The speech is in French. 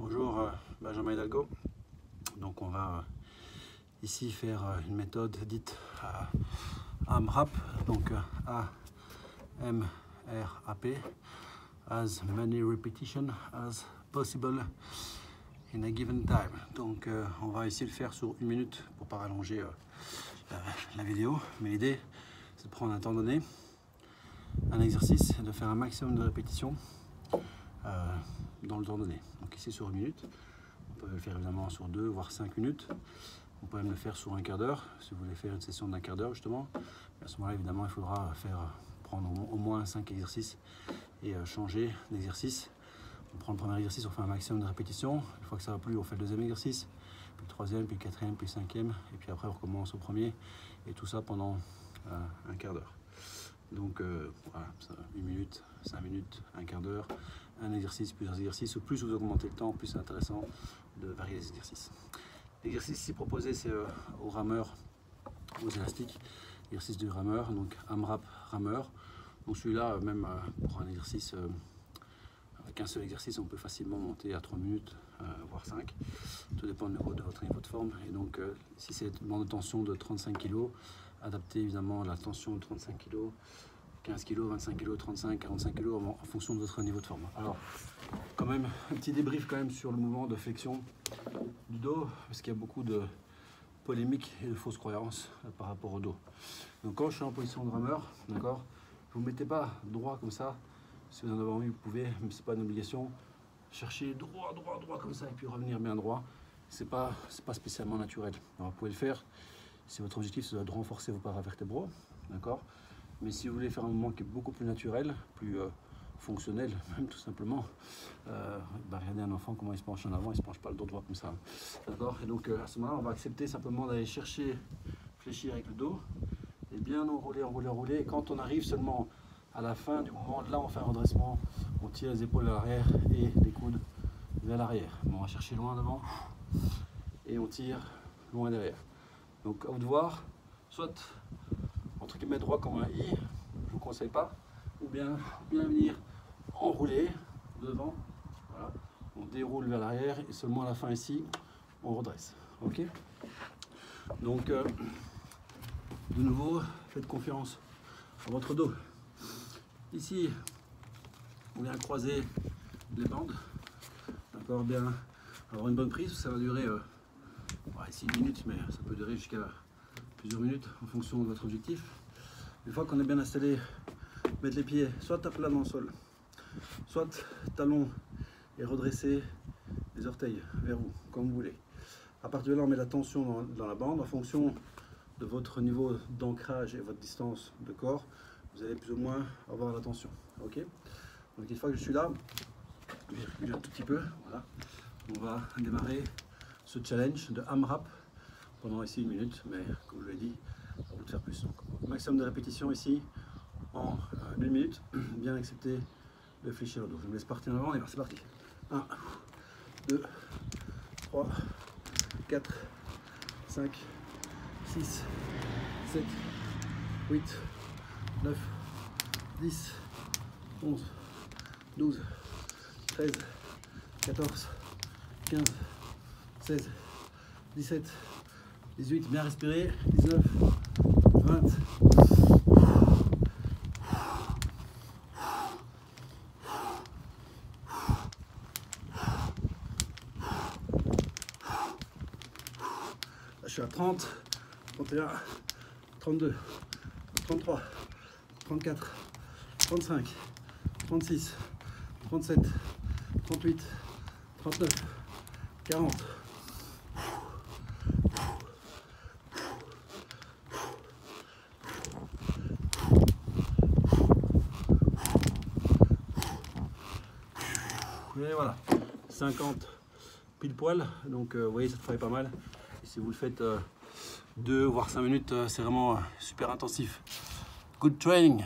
Bonjour, Benjamin Hidalgo. Donc on va ici faire une méthode dite AMRAP, donc A-M-R-A-P, as many repetitions as possible in a given time. Donc on va essayer de le faire sur 1 minute pour ne pas rallonger la vidéo, mais l'idée c'est de prendre un temps donné, un exercice, et de faire un maximum de répétitions dans le temps donné. Donc ici sur 1 minute, on peut le faire évidemment sur 2 voire 5 minutes. On peut même le faire sur un quart d'heure, si vous voulez faire une session d'un quart d'heure justement. Et à ce moment-là, évidemment, il faudra prendre au moins 5 exercices et changer d'exercice. On prend le premier exercice, on fait un maximum de répétitions. Une fois que ça va plus, on fait le deuxième exercice, puis le troisième, puis le quatrième, puis le cinquième. Et puis après, on recommence au premier. Et tout ça pendant un quart d'heure. Donc voilà, 1 minute, 5 minutes, un quart d'heure, un exercice, plusieurs exercices. Au plus vous augmentez le temps, plus c'est intéressant de varier les exercices. L'exercice ici proposé, c'est aux rameurs, aux élastiques. Exercice du rameur, donc AMRAP rameur. Donc celui-là, même pour un exercice, avec un seul exercice, on peut facilement monter à 3 minutes, voire 5. Tout dépend de votre niveau de forme. Et donc si c'est une bande de tension de 35 kg, adaptez évidemment la tension de 35 kg, 15 kg, 25 kg, 35, 45 kg en fonction de votre niveau de forme. Alors, quand même, un petit débrief quand même sur le mouvement de flexion du dos, parce qu'il y a beaucoup de polémiques et de fausses croyances par rapport au dos. Donc quand je suis en position de rameur, d'accord, vous ne mettez pas droit comme ça. Si vous en avez envie, vous pouvez, mais ce n'est pas une obligation. Cherchez droit, droit, droit comme ça, et puis revenir bien droit. C'est pas spécialement naturel. Alors, vous pouvez le faire si votre objectif c'est de renforcer vos paravertébraux, d'accord. Mais si vous voulez faire un mouvement qui est beaucoup plus naturel, plus fonctionnel, même tout simplement, regardez un enfant comment il se penche en avant, il ne se penche pas le dos droit comme ça, d'accord. Et donc à ce moment-là, on va accepter simplement d'aller chercher, fléchir avec le dos, et bien enrouler, enrouler, enrouler. Et quand on arrive seulement à la fin du mouvement, là on fait un redressement, on tire les épaules à l'arrière et les coudes vers l'arrière. Bon, on va chercher loin devant et on tire loin derrière. Donc à vous de voir, soit entre guillemets droit comme un I, je ne vous conseille pas, ou bien venir enrouler devant, voilà. On déroule vers l'arrière et seulement à la fin ici, on redresse. Ok. Donc de nouveau, faites confiance à votre dos. Ici, on vient croiser les bandes, d'accord, bien avoir une bonne prise, ça va durer ici 1 minute, mais ça peut durer jusqu'à plusieurs minutes en fonction de votre objectif. Une fois qu'on est bien installé, mettre les pieds soit à plat dans le sol, soit talons et redresser les orteils vers vous, comme vous voulez. À partir de là, on met la tension dans la bande en fonction de votre niveau d'ancrage et votre distance de corps. Vous allez plus ou moins avoir la tension. Ok. Donc une fois que je suis là, je vais reculer un tout petit peu. Voilà. On va démarrer ce challenge de AMRAP pendant ici 1 minute, mais comme je l'ai dit, à vous de faire plus. Donc, maximum de répétitions ici en 1 minute, bien accepter de fléchir le dos. Je me laisse partir en avant et c'est parti. 1, 2, 3, 4, 5, 6, 7, 8, 9, 10, 11, 12, 13, 14, 15, 16, 17, 18, bien respirer, 19, 20, je suis à 30, 31, 32, 33, 34, 35, 36, 37, 38, 39, 40. Et voilà, 50 pile poil, donc vous voyez ça travaille pas mal. Et si vous le faites 2 voire 5 minutes, c'est vraiment super intensif. Good training.